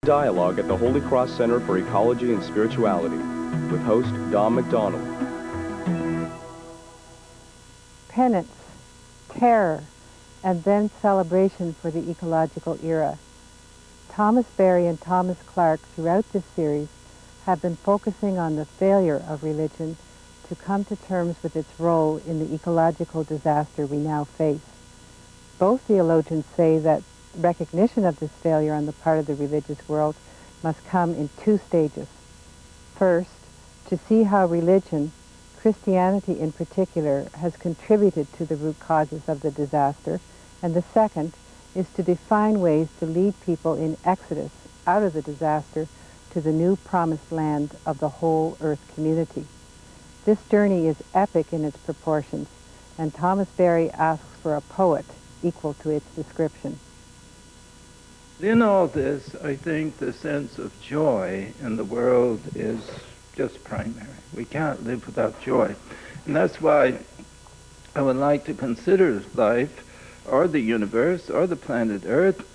Dialogue at the Holy Cross Center for Ecology and Spirituality with host Dom McDonald. Penance, terror, and then celebration for the ecological era. Thomas Berry and Thomas Clark throughout this series have been focusing on the failure of religion to come to terms with its role in the ecological disaster we now face. Both theologians say that recognition of this failure on the part of the religious world must come in two stages. First, to see how religion, Christianity in particular, has contributed to the root causes of the disaster, and the second is to define ways to lead people in exodus out of the disaster to the new promised land of the whole earth community. This journey is epic in its proportions, and Thomas Berry asks for a poet equal to its description. In all this, I think the sense of joy in the world is just primary. We can't live without joy. And that's why I would like to consider life, or the universe, or the planet Earth,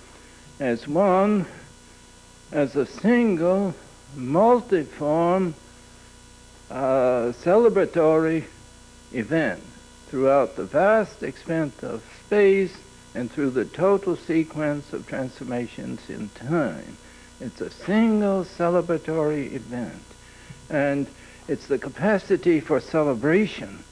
as a single, multiform, celebratory event throughout the vast extent of space and through the total sequence of transformations in time. It's a single celebratory event. And it's the capacity for celebration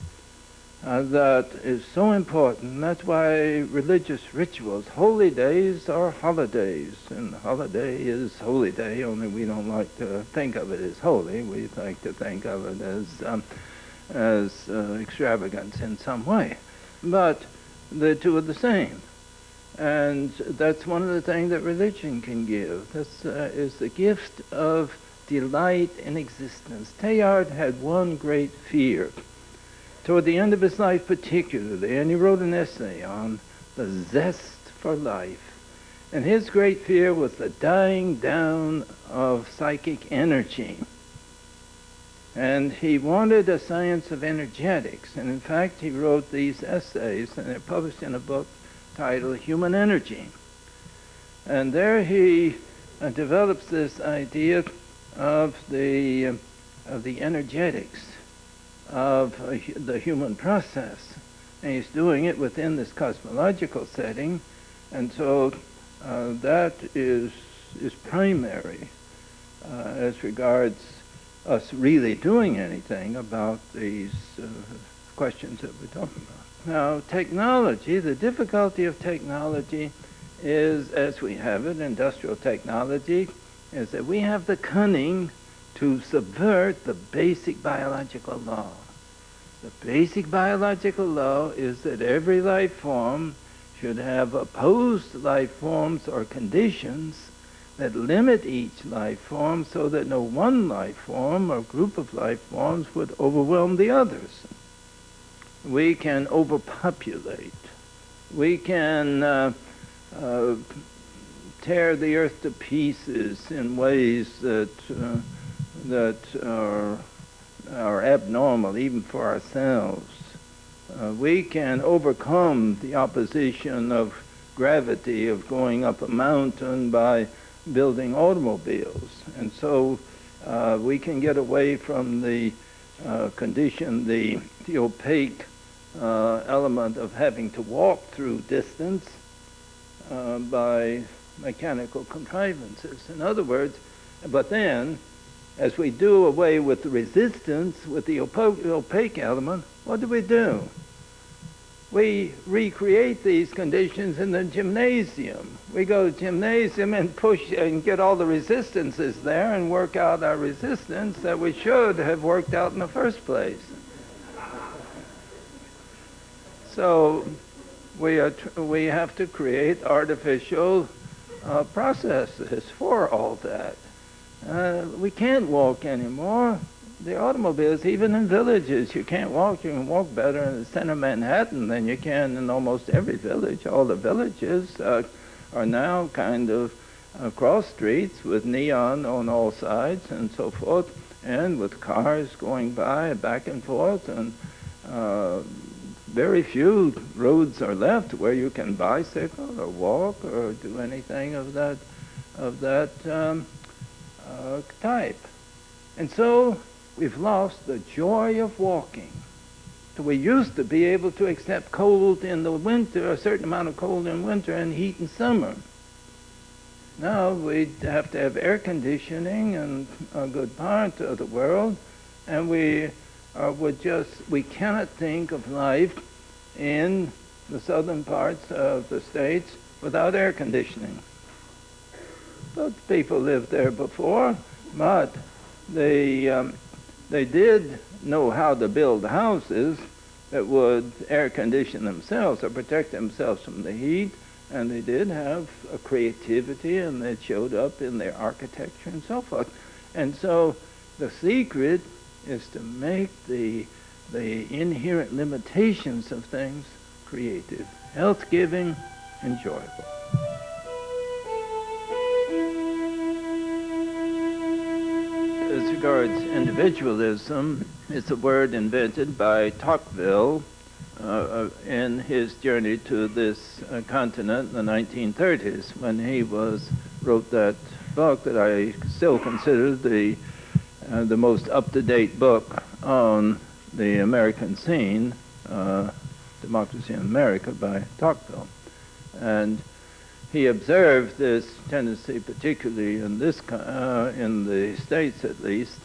that is so important. That's why religious rituals, holy days are holidays, and holiday is holy day, only we don't like to think of it as holy. We like to think of it as extravagance in some way. But the two are the same. And that's one of the things that religion can give. This is the gift of delight in existence. Teilhard had one great fear. Toward the end of his life particularly, and he wrote an essay on the zest for life. And his great fear was the dying down of psychic energy. And he wanted a science of energetics. And in fact, he wrote these essays, and they're published in a book titled Human Energy. And there he develops this idea of the energetics of the human process. And he's doing it within this cosmological setting, and so that is primary as regards us really doing anything about these questions that we're talking about. Now, technology, the difficulty of technology is, as we have it, industrial technology, is that we have the cunning to subvert the basic biological law. The basic biological law is that every life form should have opposed life forms or conditions that limit each life form so that no one life form or group of life forms would overwhelm the others. We can overpopulate. We can tear the earth to pieces in ways that are abnormal even for ourselves. We can overcome the opposition of gravity, of going up a mountain by building automobiles. And so we can get away from the condition, the opaque element of having to walk through distance by mechanical contrivances. In other words, but then, as we do away with the resistance, with the opaque element, what do? We recreate these conditions in the gymnasium. We go to the gymnasium and push and get all the resistances there and work out our resistance that we should have worked out in the first place. So we have to create artificial processes for all that. We can't walk anymore. The automobiles, even in villages, you can't walk. You can walk better in the center of Manhattan than you can in almost every village. All the villages are now kind of cross streets with neon on all sides and so forth, and with cars going by back and forth, and very few roads are left where you can bicycle or walk or do anything of that of that type. And so we've lost the joy of walking. So we used to be able to accept cold in the winter, a certain amount of cold in winter and heat in summer. Now we have to have air conditioning in a good part of the world, and we cannot think of life in the southern parts of the States without air conditioning. But people lived there before, but they did know how to build houses that would air condition themselves or protect themselves from the heat, and they did have a creativity, and it showed up in their architecture and so forth. And so the secret is to make the inherent limitations of things creative, health-giving, enjoyable. As regards individualism, it's a word invented by Tocqueville in his journey to this continent in the 1930s, when he wrote that book that I still consider the most up-to-date book on the American scene, Democracy in America by Tocqueville. And he observed this tendency, particularly in the States at least,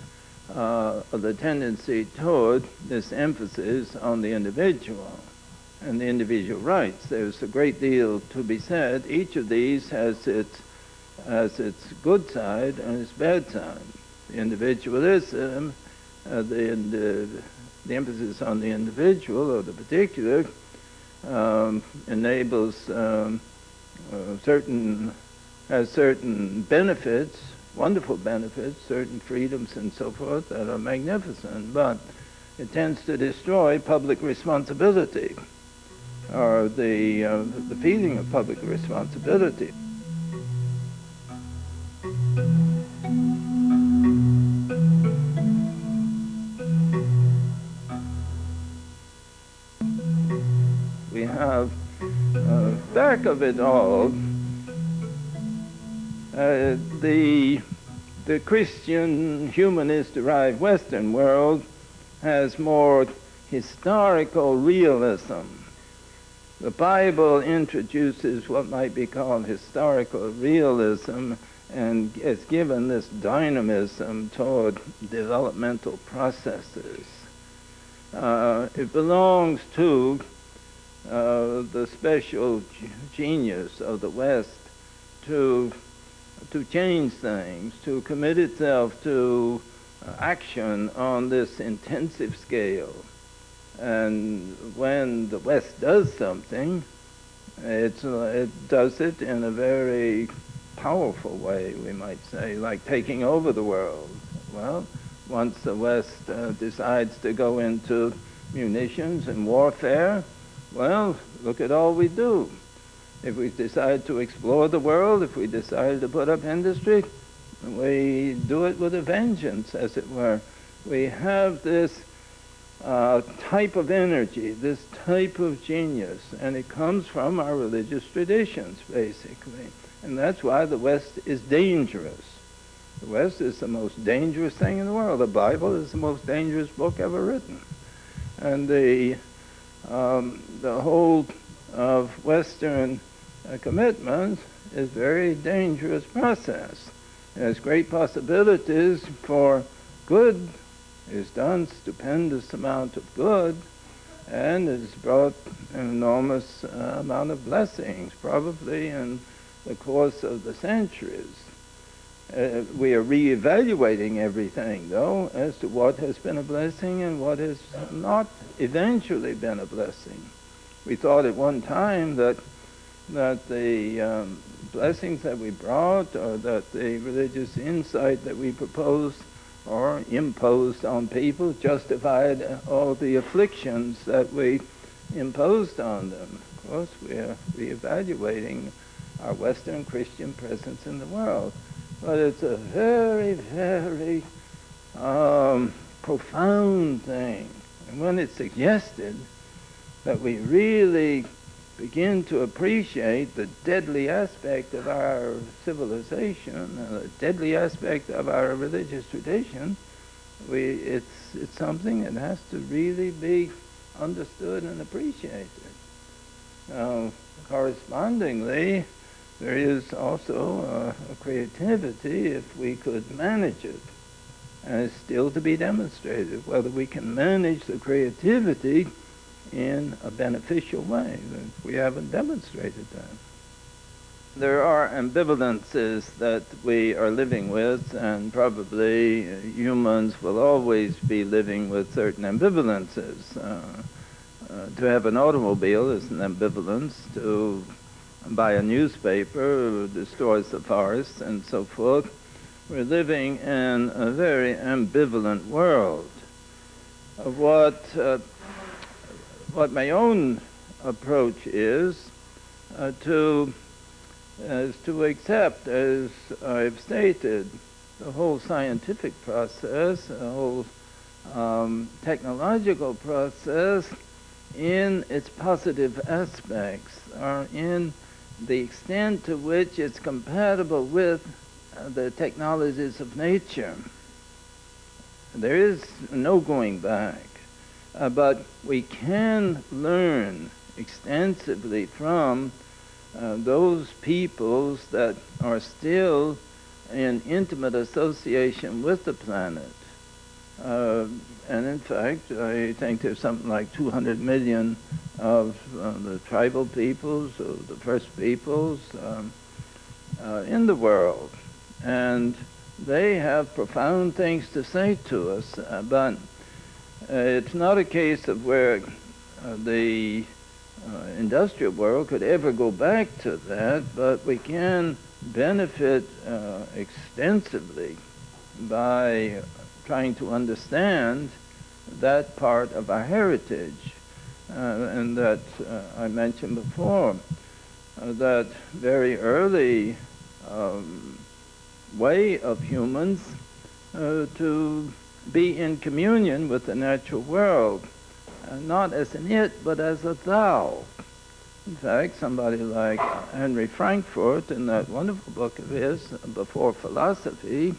of the tendency toward this emphasis on the individual and the individual rights. There's a great deal to be said. Each of these has its good side and its bad side. The individualism, the emphasis on the individual or the particular enables certain benefits, wonderful benefits, certain freedoms and so forth that are magnificent, but it tends to destroy public responsibility, or the feeling of public responsibility. We have back of it all the Christian humanist-derived Western world has more historical realism. The Bible introduces what might be called historical realism and has given this dynamism toward developmental processes. It belongs to the special genius of the West to change things, to commit itself to action on this intensive scale. And when the West does something, it does it in a very powerful way, we might say, like taking over the world. Well, once the West decides to go into munitions and warfare, well, look at all we do. If we decide to explore the world, if we decide to put up industry, we do it with a vengeance, as it were. We have this type of energy, this type of genius, and it comes from our religious traditions, basically. And that's why the West is dangerous. The West is the most dangerous thing in the world. The Bible is the most dangerous book ever written. And the whole of Western commitment is a very dangerous process. There's great possibilities for good. It's done stupendous amount of good, and it's brought an enormous amount of blessings, probably in the course of the centuries. We are reevaluating everything, though, as to what has been a blessing and what has not eventually been a blessing. We thought at one time that the blessings that we brought, or that the religious insight that we proposed or imposed on people, justified all the afflictions that we imposed on them. Of course, we are reevaluating our Western Christian presence in the world. But it's a very, very profound thing. And when it's suggested that we really begin to appreciate the deadly aspect of our civilization, the deadly aspect of our religious tradition, it's something that has to really be understood and appreciated. Now, correspondingly, there is also a creativity if we could manage it. And it's still to be demonstrated whether we can manage the creativity in a beneficial way. We haven't demonstrated that. There are ambivalences that we are living with, and probably humans will always be living with certain ambivalences. To have an automobile is an ambivalence. To buy a newspaper destroys the forest, and so forth. We're living in a very ambivalent world. What my own approach is to accept, as I've stated, the whole scientific process, the whole technological process in its positive aspects, or in the extent to which it's compatible with the technologies of nature. There is no going back. But we can learn extensively from those peoples that are still in intimate association with the planet. And in fact, I think there's something like 200 million of the tribal peoples, of the first peoples in the world. And they have profound things to say to us, but it's not a case of where the industrial world could ever go back to that, but we can benefit extensively by trying to understand that part of our heritage. And that I mentioned before, that very early way of humans to be in communion with the natural world, not as an it, but as a thou. In fact, somebody like Henry Frankfurt, in that wonderful book of his, Before Philosophy,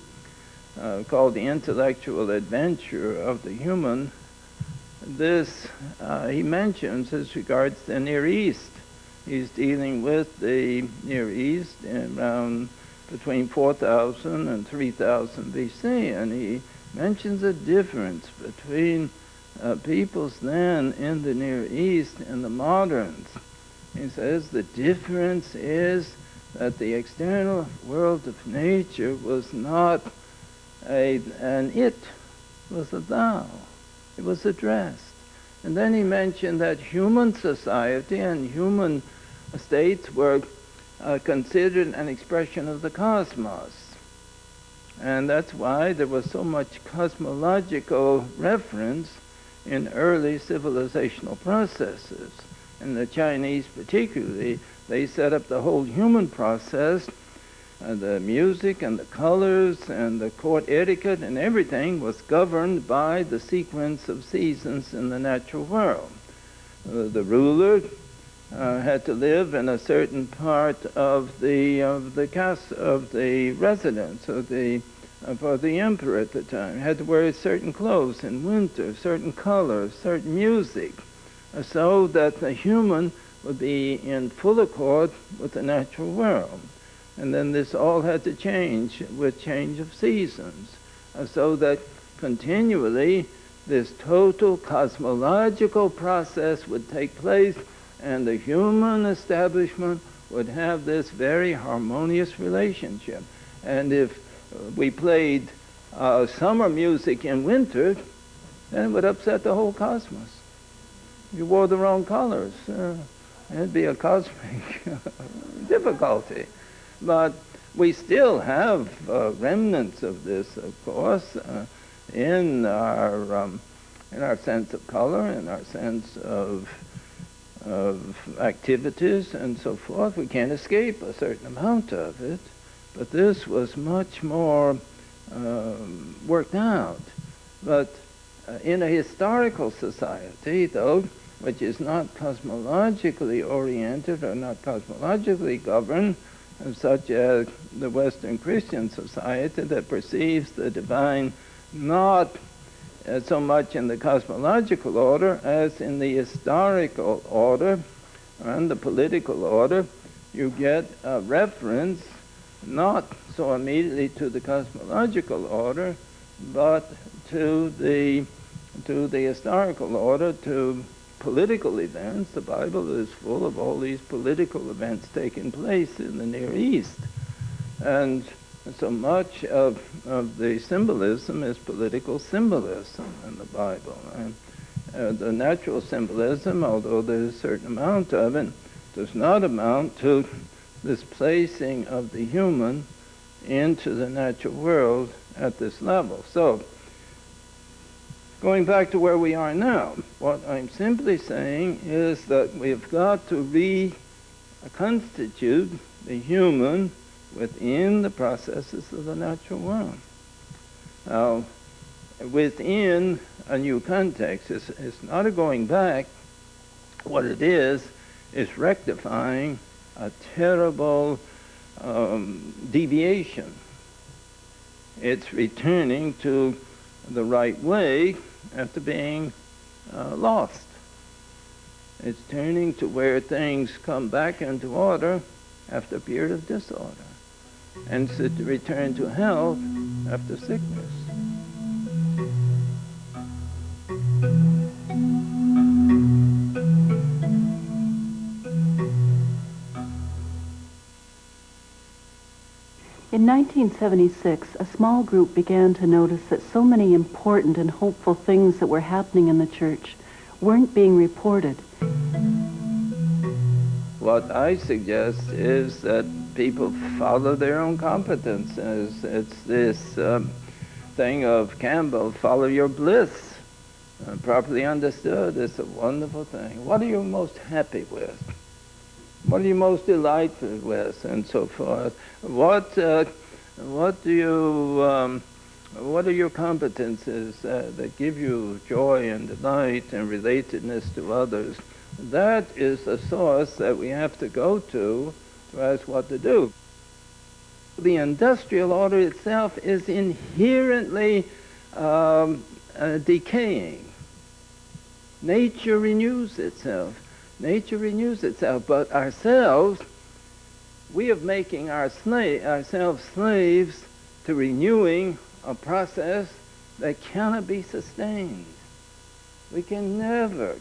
called The Intellectual Adventure of the Human, this he mentions as regards the Near East. He's dealing with the Near East around between 4000 and 3000 BC, and he mentions a difference between peoples then in the Near East and the moderns. He says the difference is that the external world of nature was not an it, was a thou. It was addressed. And then he mentioned that human society and human states were considered an expression of the cosmos. And that's why there was so much cosmological reference in early civilizational processes. And the Chinese particularly, they set up the whole human process, the music and the colors and the court etiquette and everything was governed by the sequence of seasons in the natural world. The ruler had to live in a certain part of the residence for the emperor at the time. Had to wear certain clothes in winter, certain colors, certain music, so that the human would be in full accord with the natural world. And then this all had to change with change of seasons, so that continually this total cosmological process would take place, and the human establishment would have this very harmonious relationship. And if we played summer music in winter, then it would upset the whole cosmos. You wore the wrong colors. It'd be a cosmic difficulty. But we still have remnants of this, of course, in our sense of color, in our sense of activities and so forth. We can't escape a certain amount of it, but this was much more worked out. But in a historical society, though, which is not cosmologically oriented or not cosmologically governed, such as the Western Christian society that perceives the divine not so much in the cosmological order as in the historical order and the political order. You get a reference not so immediately to the cosmological order, but to the historical order, to political events. The Bible is full of all these political events taking place in the Near East. And so much of the symbolism is political symbolism in the Bible. And the natural symbolism, although there's a certain amount of it, does not amount to this placing of the human into the natural world at this level. So, going back to where we are now, what I'm simply saying is that we've got to reconstitute the human within the processes of the natural world. Now, within a new context, it's not a going back. What it is rectifying a terrible deviation. It's returning to the right way after being lost. It's turning to where things come back into order after a period of disorder, and to return to health after sickness. In 1976, a small group began to notice that so many important and hopeful things that were happening in the church weren't being reported. What I suggest is that people follow their own competences. It's this thing of Campbell, follow your bliss. Properly understood, it's a wonderful thing. What are you most happy with? What are you most delighted with, and so forth? What are your competences that give you joy and delight and relatedness to others? That is the source that we have to go to ask what to do. The industrial order itself is inherently decaying. Nature renews itself. Nature renews itself, but ourselves, we are making ourselves slaves to renewing a process that cannot be sustained. We can never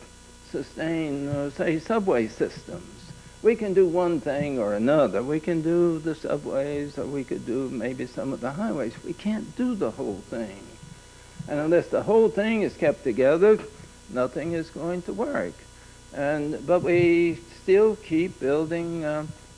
sustain, say, subway systems. We can do one thing or another. We can do the subways, or we could do maybe some of the highways. We can't do the whole thing. And unless the whole thing is kept together, nothing is going to work. But we still keep building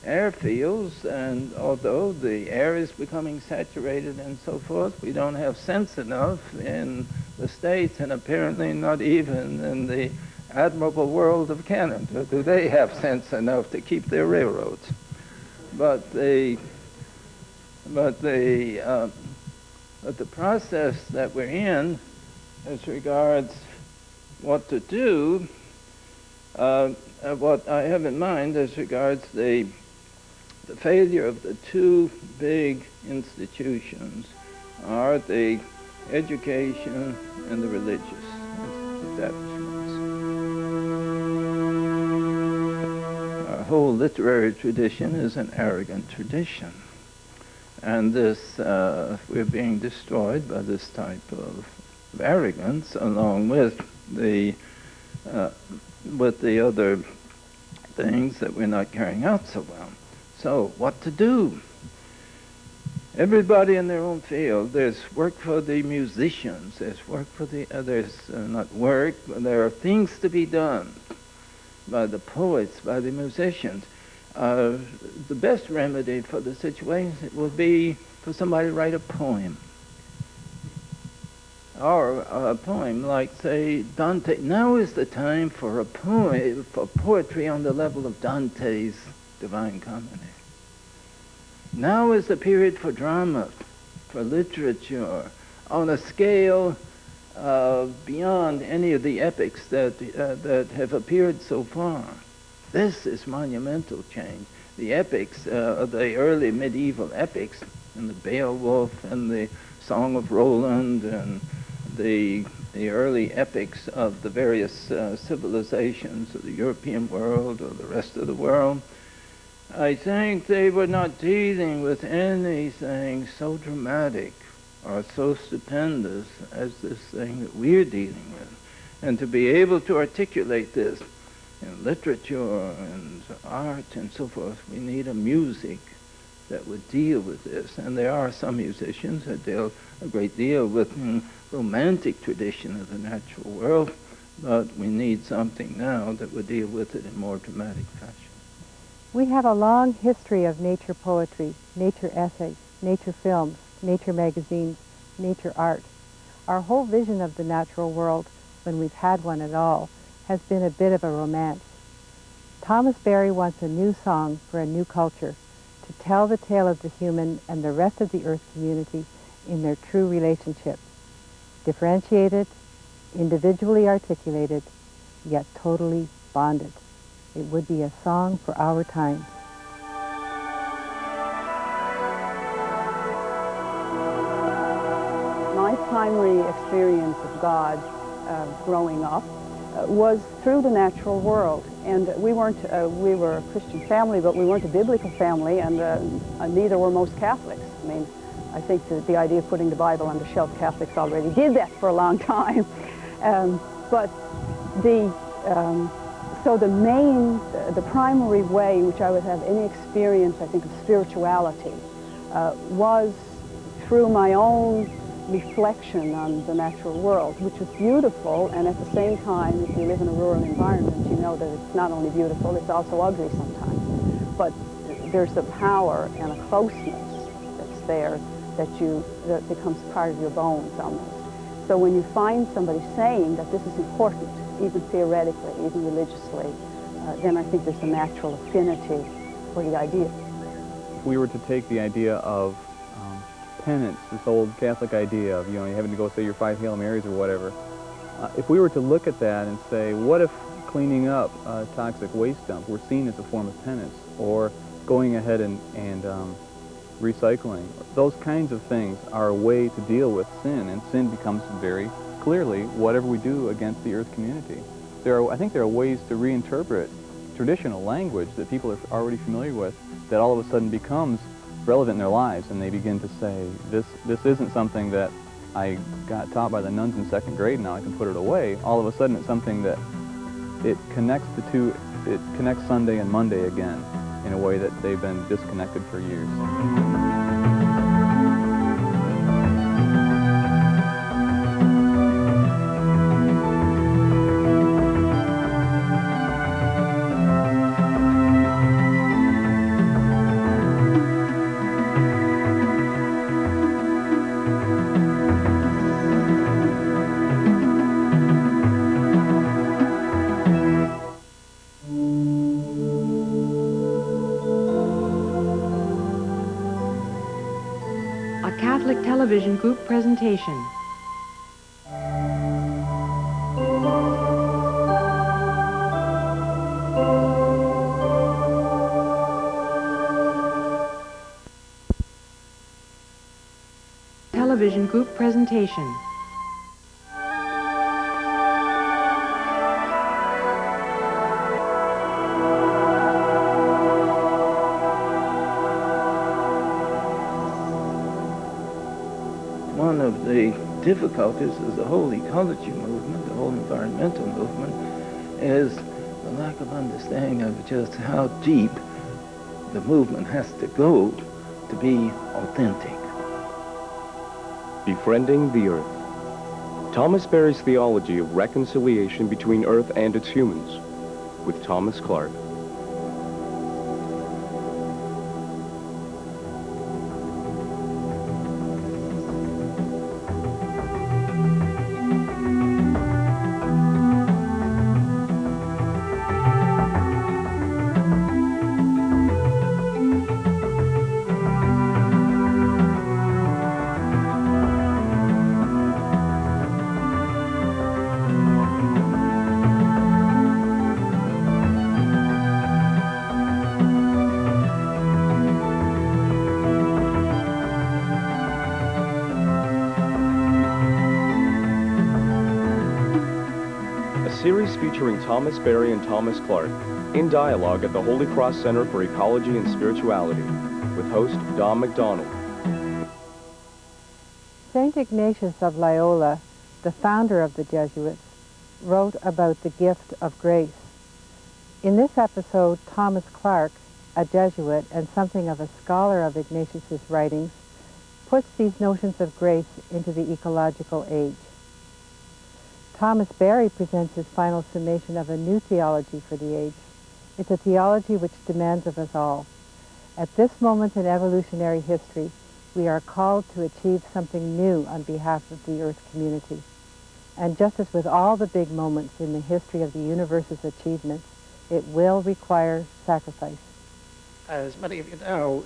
airfields, and although the air is becoming saturated and so forth, we don't have sense enough in the States, and apparently not even in the admirable world of Canada do they have sense enough to keep their railroads. But the process that we're in as regards what to do, what I have in mind as regards the failure of the two big institutions are the education and the religious establishments. Our whole literary tradition is an arrogant tradition, and this we're being destroyed by this type of arrogance, along with the other things that we're not carrying out so well. So, what to do? Everybody in their own field. There's work for the musicians. There's work for the others. Not work, but there are things to be done by the poets, by the musicians. The best remedy for the situation would be for somebody to write a poem. Or a poem like, say, Dante. Now is the time for a poem, for poetry on the level of Dante's Divine Comedy. Now is the period for drama, for literature, on a scale beyond any of the epics that, that have appeared so far. This is monumental change. The epics, the early medieval epics, and the Beowulf and the Song of Roland and the early epics of the various civilizations of the European world or the rest of the world, I think they were not dealing with anything so dramatic or so stupendous as this thing that we're dealing with. And to be able to articulate this in literature and art and so forth, we need a music that would deal with this. And there are some musicians that deal a great deal with the romantic tradition of the natural world, but we need something now that would deal with it in more dramatic fashion. We have a long history of nature poetry, nature essays, nature films, nature magazines, nature art. Our whole vision of the natural world, when we've had one at all, has been a bit of a romance. Thomas Berry wants a new song for a new culture, to tell the tale of the human and the rest of the Earth community in their true relationship. Differentiated, individually articulated, yet totally bonded. It would be a song for our time. My primary experience of God growing up was through the natural world. And we were a Christian family, but we weren't a biblical family, and neither were most Catholics. I mean, I think that the idea of putting the Bible on the shelf, Catholics already did that for a long time. So the primary way in which I would have any experience, I think, of spirituality was through my own reflection on the natural world, which was beautiful, and at the same time, if you live in a rural environment, you know that it's not only beautiful, it's also ugly sometimes. But there's a power and a closeness that's there that becomes part of your bones almost. So when you find somebody saying that this is important, even theoretically, even religiously, then I think there's a natural affinity for the idea. If we were to take the idea of penance, this old Catholic idea of, you having to go say your 5 Hail Marys or whatever, if we were to look at that and say, what if cleaning up a toxic waste dump were seen as a form of penance, or going ahead and recycling? Those kinds of things are a way to deal with sin, and sin becomes very clearly whatever we do against the Earth community. I think there are ways to reinterpret traditional language that people are already familiar with that all of a sudden becomes relevant in their lives, and they begin to say, this isn't something that I got taught by the nuns in 2nd grade, now I can put it away. All of a sudden it's something that it connects the two, it connects Sunday and Monday again in a way that they've been disconnected for years. Catholic Television Group presentation. Television Group presentation. One of the difficulties of the whole ecology movement, the whole environmental movement, is the lack of understanding of just how deep the movement has to go to be authentic. Befriending the Earth. Thomas Berry's theology of reconciliation between Earth and its humans, with Thomas Clark. series featuring Thomas Berry and Thomas Clark in dialogue at the Holy Cross Center for Ecology and Spirituality with host Don McDonald. St. Ignatius of Loyola, the founder of the Jesuits, wrote about the gift of grace. In this episode, Thomas Clark, a Jesuit and something of a scholar of Ignatius's writings, puts these notions of grace into the ecological age. Thomas Berry presents his final summation of a new theology for the age. It's a theology which demands of us all. At this moment in evolutionary history, we are called to achieve something new on behalf of the Earth community. And just as with all the big moments in the history of the universe's achievements, it will require sacrifice. As many of you know,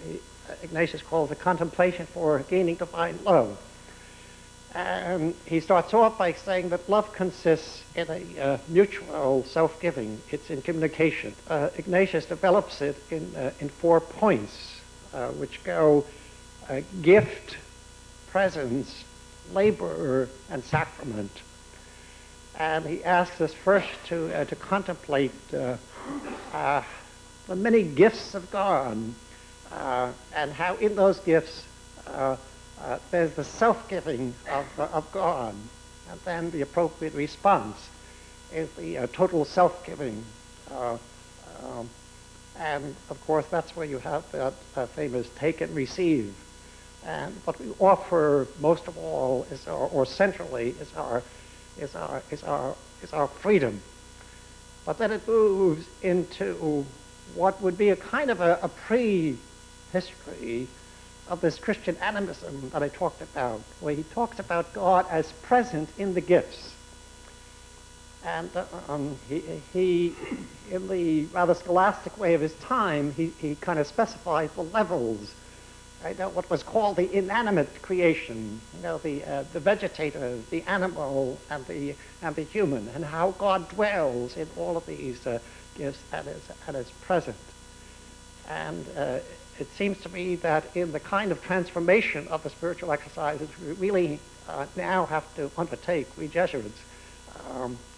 Ignatius calls it contemplation for gaining divine love. And he starts off by saying that love consists in a mutual self-giving. It's in communication. Ignatius develops it in 4 points, which go gift, presence, labor, and sacrament. And he asks us first to contemplate the many gifts of God and how in those gifts there's the self-giving of God, and then the appropriate response is the total self-giving. And of course, that's where you have that famous take and receive. And what we offer most of all is or centrally is our freedom. But then it moves into what would be a kind of a pre-history of this Christian animism that I talked about, where he talks about God as present in the gifts. And he, in the rather scholastic way of his time, he kind of specifies the levels. Right? What was called the inanimate creation, the vegetative, the animal, and the human, and how God dwells in all of these gifts and is present. And it seems to me that in the kind of transformation of the spiritual exercises we really now have to undertake, we Jesuits,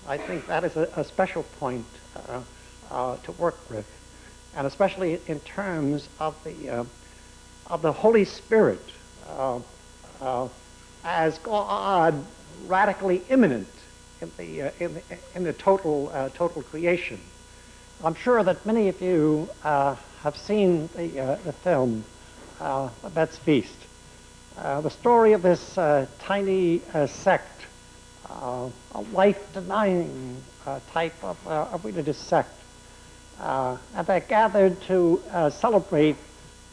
I think that is a special point to work with, and especially in terms of the Holy Spirit as God radically immanent in the total creation. I'm sure that many of you have seen the film Babette's Feast. The story of this tiny sect, a life-denying type of religious sect, and they're gathered to celebrate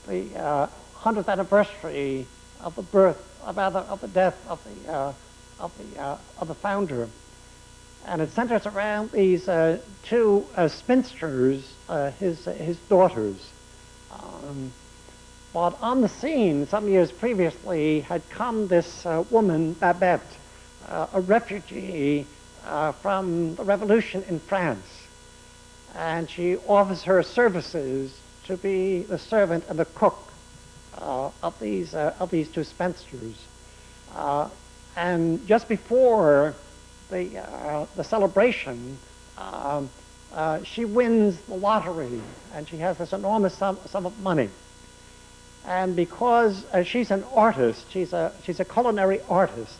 the 100th anniversary of the birth, of the death of the founder. And it centers around these 2 spinsters, his daughters. But on the scene, some years previously, had come this woman, Babette, a refugee from the revolution in France. And she offers her services to be the servant and the cook of these 2 spinsters. And just before the celebration, she wins the lottery, and she has this enormous sum of money. And because she's an artist, she's a culinary artist,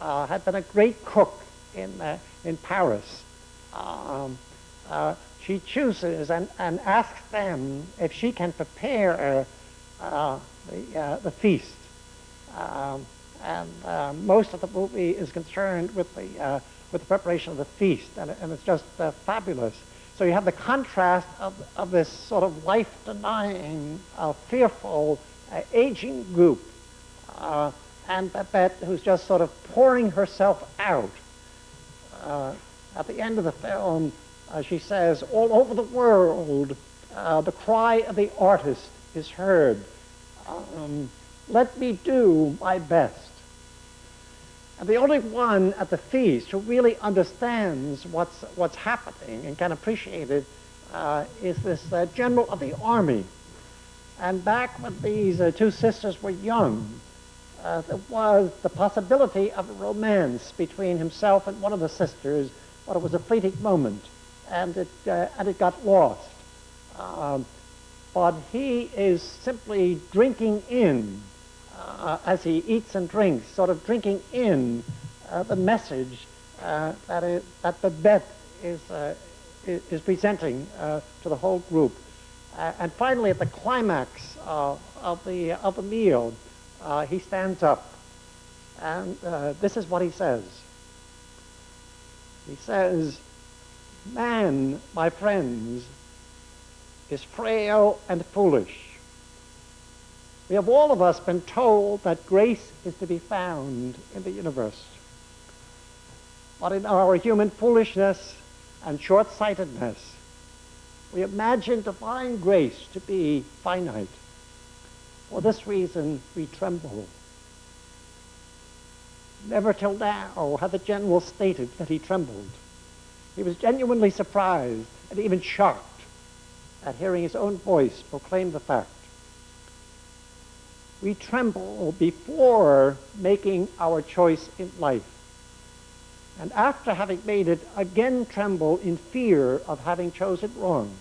had been a great cook in Paris. She chooses and asks them if she can prepare the feast. And most of the movie is concerned with the preparation of the feast, and it's just fabulous. So you have the contrast of this sort of life-denying, fearful, aging group, and Babette, who's just sort of pouring herself out. At the end of the film, she says, all over the world, the cry of the artist is heard. Let me do my best. And the only one at the feast who really understands what's happening and can appreciate it is this general of the army. And back when these 2 sisters were young, there was the possibility of a romance between himself and one of the sisters but it was a fleeting moment, and it got lost. But he is simply drinking in, as he eats and drinks, sort of drinking in the message that Babette is presenting to the whole group. And finally, at the climax of the meal, he stands up, and this is what he says. He says, "Man, my friends, is frail and foolish. We have all of us been told that grace is to be found in the universe. But in our human foolishness and short-sightedness, we imagine divine grace to be finite. For this reason, we tremble. Never till now had the general stated that he trembled. He was genuinely surprised and even shocked at hearing his own voice proclaim the fact. We tremble before making our choice in life, and after having made it, again tremble in fear of having chosen wrong.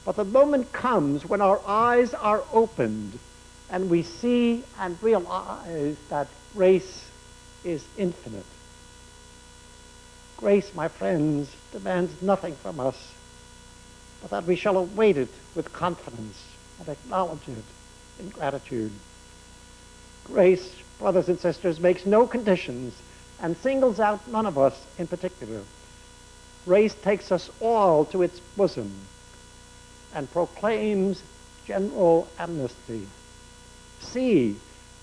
But the moment comes when our eyes are opened and we see and realize that grace is infinite. Grace, my friends, demands nothing from us, but that we shall await it with confidence and acknowledge it in gratitude. Grace, brothers and sisters, makes no conditions and singles out none of us in particular. Grace takes us all to its bosom and proclaims general amnesty. See,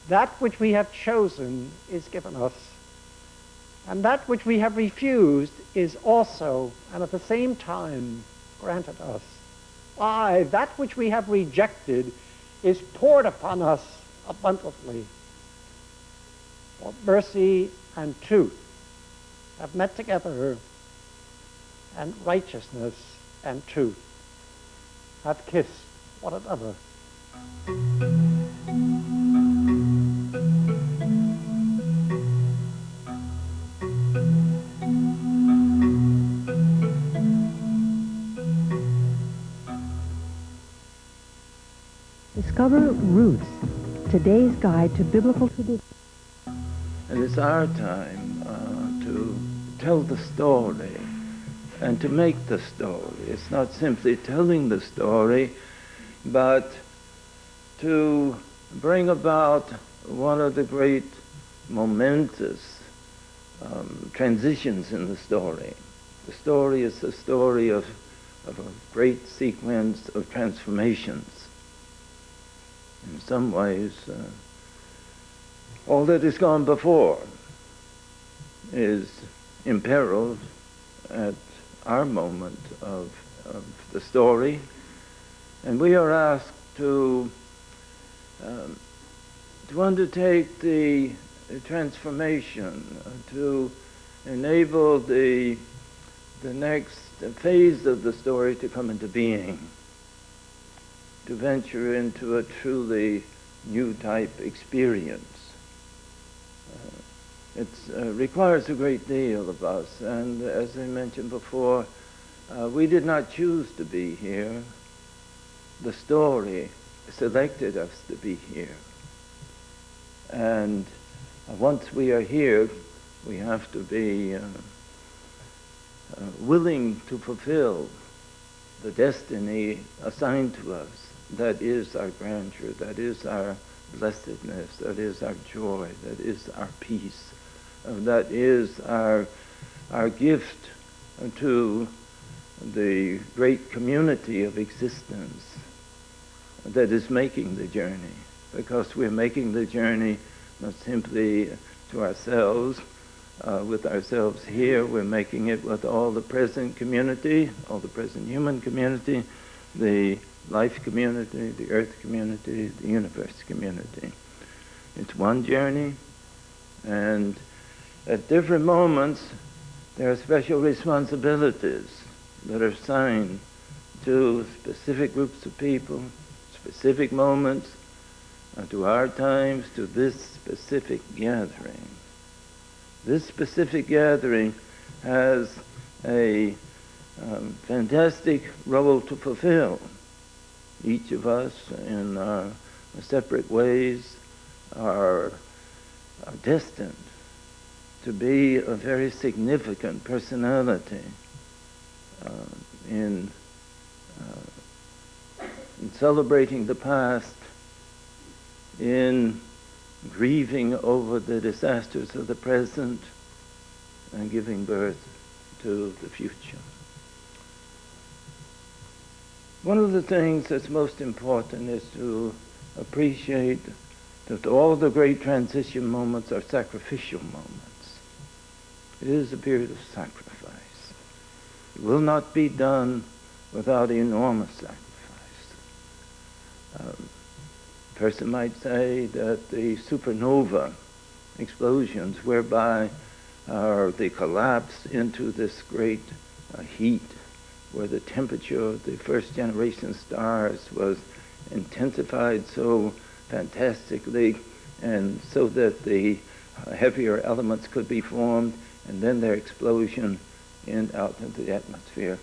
that which we have chosen is given us, and that which we have refused is also, and at the same time, granted us. Aye, that which we have rejected is poured upon us abundantly. For mercy and truth have met together, and righteousness and truth have kissed one another. Discover Roots, today's guide to biblical tradition. And it's our time to tell the story and to make the story. It's not simply telling the story, but to bring about one of the great momentous transitions in the story. The story is the story of a great sequence of transformations. In some ways, all that has gone before is imperiled at our moment of the story, and we are asked to undertake the transformation, to enable the next phase of the story to come into being, to venture into a truly new type experience. It requires a great deal of us, and as I mentioned before, we did not choose to be here. The story selected us to be here. And once we are here, we have to be willing to fulfill the destiny assigned to us. That is our grandeur, that is our blessedness, that is our joy, that is our peace, that is our gift to the great community of existence that is making the journey. Because we're making the journey not simply to ourselves, with ourselves here, we're making it with all the present community, all the present human community, the life community, the earth community, the universe community. It's one journey, and at different moments there are special responsibilities that are assigned to specific groups of people, specific moments, to our times, to this specific gathering. This specific gathering has a fantastic role to fulfill. Each of us, in our separate ways, are destined to be a very significant personality in celebrating the past, in grieving over the disasters of the present, and giving birth to the future. One of the things that's most important is to appreciate that all the great transition moments are sacrificial moments. It is a period of sacrifice. It will not be done without enormous sacrifice. A person might say that the supernova explosions, whereby they collapse into this great heat, where the temperature of the first generation stars was intensified so fantastically, and so that the heavier elements could be formed, and then their explosion out into the atmosphere.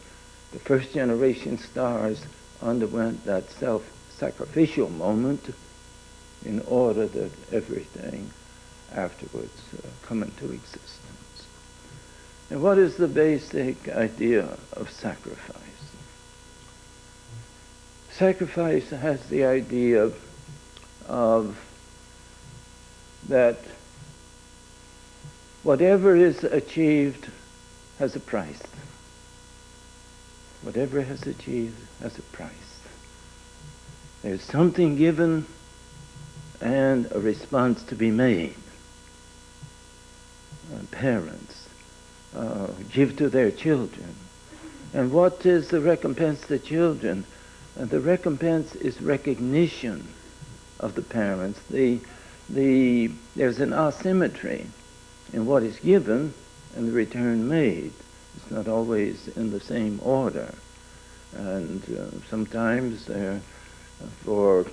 The first generation stars underwent that self-sacrificial moment in order that everything afterwards come into existence. And what is the basic idea of sacrifice? Sacrifice has the idea of that whatever is achieved has a price. Whatever is achieved has a price. There's something given and a response to be made. Parents give to their children. And what is the recompense to children? The recompense is recognition of the parents. There's an asymmetry in what is given and the return made. It's not always in the same order. And sometimes for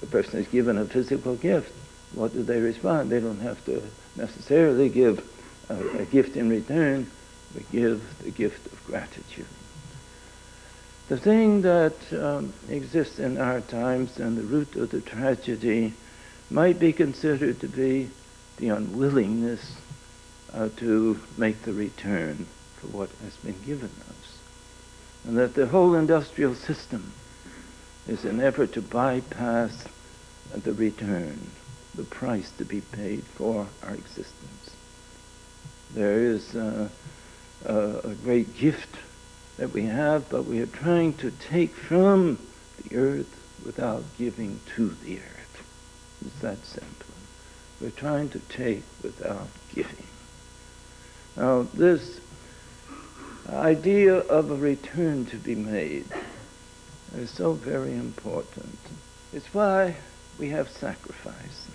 the person is given a physical gift, what do they respond? They don't have to necessarily give a gift in return, but give the gift of gratitude. The thing that exists in our times and the root of the tragedy might be considered to be the unwillingness to make the return for what has been given us. And that the whole industrial system is an effort to bypass the return, the price to be paid for our existence. There is a great gift that we have, but we are trying to take from the earth without giving to the earth. It's that simple. We're trying to take without giving. Now, this idea of a return to be made is so very important. It's why we have sacrifice.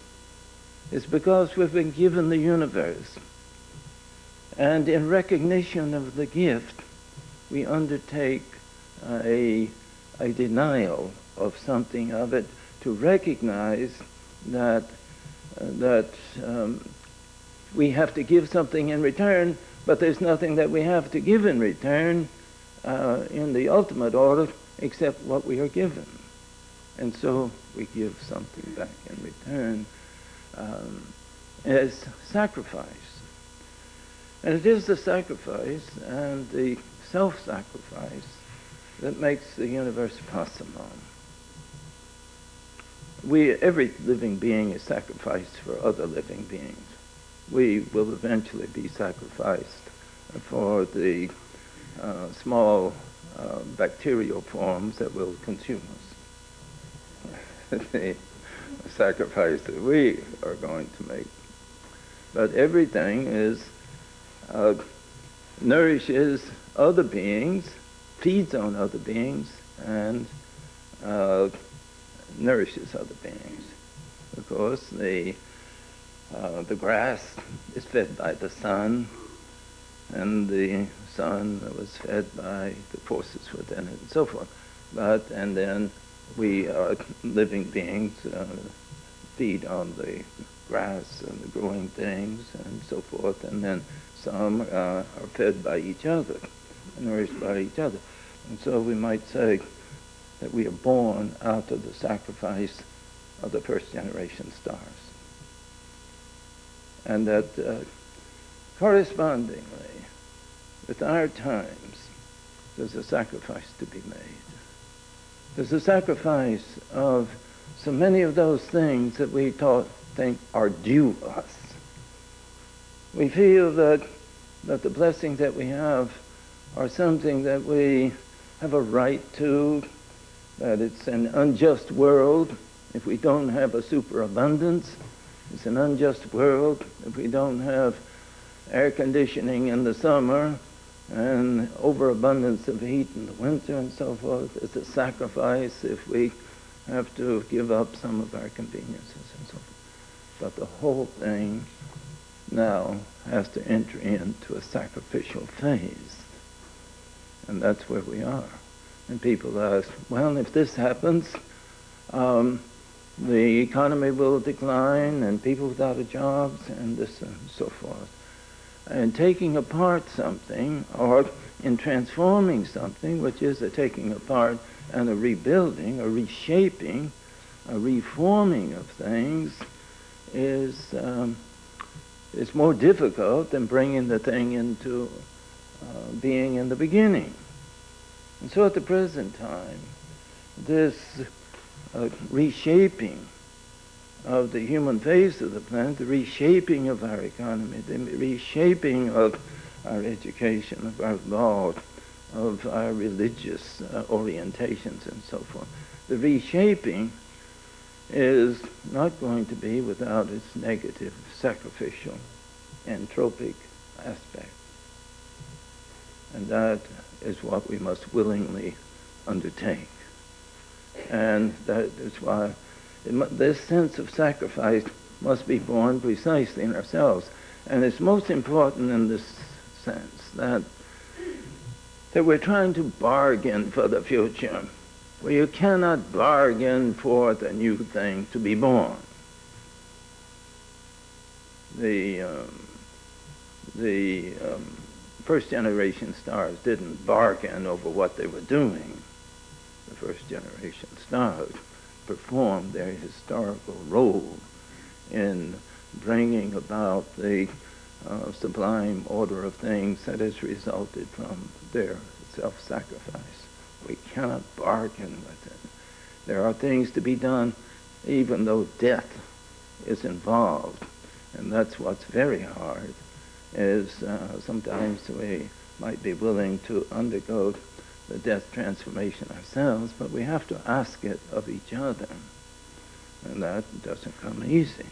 It's because we've been given the universe. And in recognition of the gift, we undertake a denial of something of it to recognize that we have to give something in return, but there's nothing that we have to give in return in the ultimate order except what we are given. And so we give something back in return as sacrifice. And it is the sacrifice and the self-sacrifice that makes the universe possible. Every living being is sacrificed for other living beings. We will eventually be sacrificed for the small bacterial forms that will consume us. The sacrifice that we are going to make. But everything nourishes other beings, feeds on other beings, and nourishes other beings. Of course, the grass is fed by the sun, and the sun was fed by the forces within it, and so forth. And then we are living beings feed on the grass and the growing things and so forth, and then some are fed by each other, nourished by each other. And so we might say that we are born out of the sacrifice of the first generation stars. And that correspondingly, with our times, there's a sacrifice to be made. There's a sacrifice of so many of those things that we think are due us. We feel that the blessings that we have are something that we have a right to, that it's an unjust world if we don't have a superabundance. It's an unjust world if we don't have air conditioning in the summer and overabundance of heat in the winter and so forth. It's a sacrifice if we have to give up some of our conveniences and so forth. But the whole thing now has to enter into a sacrificial phase. And that's where we are. And people ask, well, if this happens, the economy will decline and people without a jobs and this and so forth. And taking apart something, or in transforming something, which is a taking apart and a rebuilding, a reshaping, a reforming of things, is more difficult than bringing the thing into being in the beginning. And so at the present time, this reshaping of the human face of the planet, the reshaping of our economy, the reshaping of our education, of our law, of our religious orientations and so forth. The reshaping is not going to be without its negative, sacrificial, entropic aspect. And that is what we must willingly undertake. And that is why this sense of sacrifice must be born precisely in ourselves. And it's most important in this sense that we're trying to bargain for the future, where you cannot bargain for the new thing to be born. The first generation stars didn't bargain over what they were doing. The first generation stars performed their historical role in bringing about the sublime order of things that has resulted from their self-sacrifice. We cannot bargain with it. There are things to be done even though death is involved. And that's what's very hard, is sometimes we might be willing to undergo the death transformation ourselves, but we have to ask it of each other. And that doesn't come easy.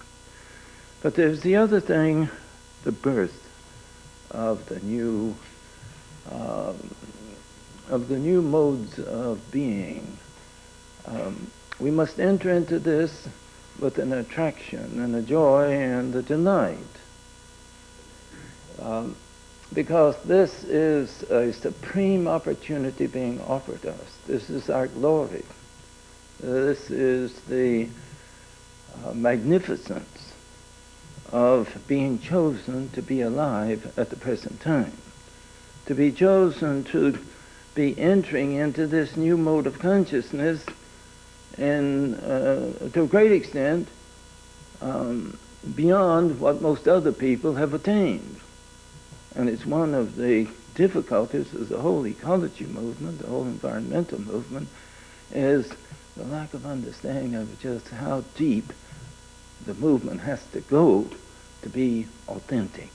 But there's the other thing, the birth of the new modes of being. We must enter into this with an attraction and a joy and a delight. Because this is a supreme opportunity being offered us. This is our glory. This is the magnificence of being chosen to be alive at the present time. To be chosen to be entering into this new mode of consciousness and to a great extent beyond what most other people have attained. And it's one of the difficulties of the whole ecology movement, the whole environmental movement, is the lack of understanding of just how deep the movement has to go to be authentic.